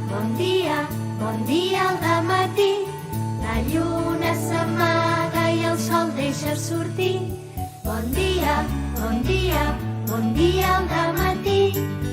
bon dia, bon dia al dematí. La lluna s'amaga i el sol deixa sortir. Bon dia, bon dia, bon dia al dematí.